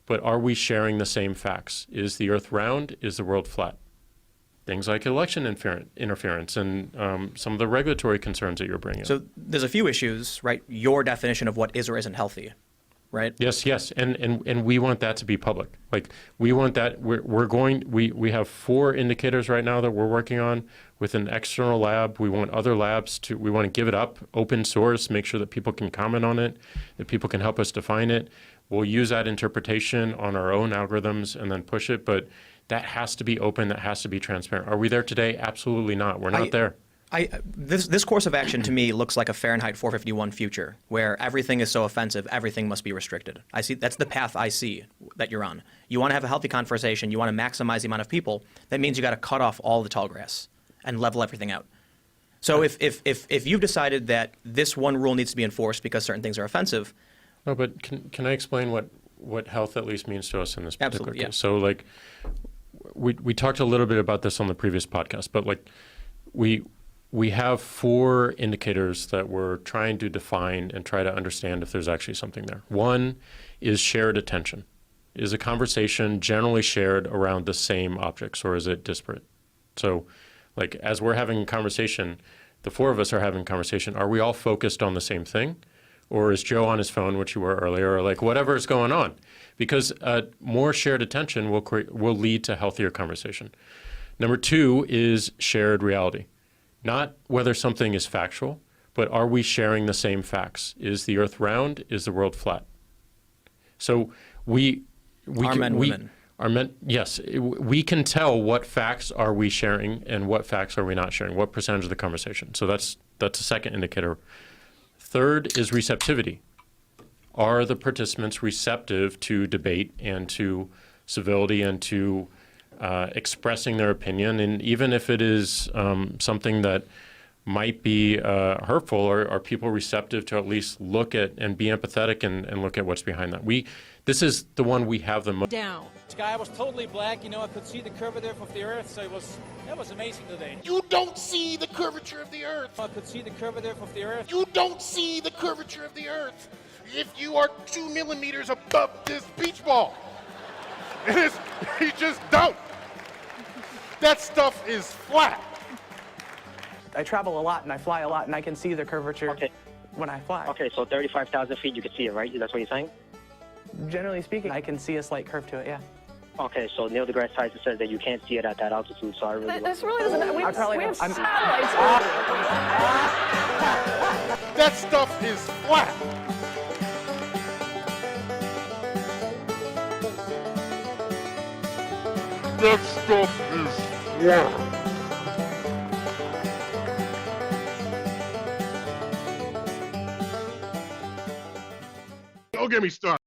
but are we sharing the same facts? Is the Earth round? Is the world flat? Things like election interference and some of the regulatory concerns that you're bringing up. So there's a few issues, right? Your definition of what is or isn't healthy, right? Yes, and we want that to be public. Like we want that. We have 4 indicators right now that we're working on with an external lab. We want other labs to. We want to give it up, open source, make sure that people can comment on it, that people can help us define it. We'll use that interpretation on our own algorithms and then push it, but that has to be open, that has to be transparent. Are we there today? Absolutely not. We're not there. This course of action to me looks like a Fahrenheit 451 future, where everything is so offensive, everything must be restricted. I see that's the path I see that you're on. You want to have a healthy conversation, you want to maximize the amount of people. That means you got to cut off all the tall grass and level everything out. So if you've decided that this one rule needs to be enforced because certain things are offensive. No, but can I explain what health at least means to us in this particular case? Yeah. So like we talked a little bit about this on the previous podcast, but like we have 4 indicators that we're trying to define and try to understand if there's actually something there. One is shared attention. Is a conversation generally shared around the same objects, or is it disparate? So like as we're having a conversation, the 4 of us are having a conversation, are we all focused on the same thing? Or is Joe on his phone, which you were earlier, or like whatever is going on? Because more shared attention will lead to healthier conversation. Number 2 is shared reality. Not whether something is factual, but are we sharing the same facts? Is the Earth round? Is the world flat? So we women. Yes, we can tell what facts are we sharing and what facts are we not sharing, what percentage of the conversation. So that's a second indicator. Third is receptivity. Are the participants receptive to debate and to civility and to expressing their opinion? And even if it is something that might be hurtful, are people receptive to at least look at and be empathetic and look at what's behind that? This is the one we have the most. Down. The sky was totally black. You know, I could see the curvature of the Earth, so that was amazing today. You don't see the curvature of the Earth. I could see the curvature of the Earth. You don't see the curvature of the Earth if you are 2 millimeters above this beach ball. You just don't. That stuff is flat. I travel a lot and I fly a lot and I can see the curvature when I fly. Okay, so 35,000 feet, you can see it, right? That's what you're saying? Generally speaking, I can see a slight curve to it, yeah. Okay, so Neil deGrasse Tyson says that you can't see it at that altitude, so I really... This really doesn't... We have satellites. That stuff is flat. That stuff is flat. Don't get me started.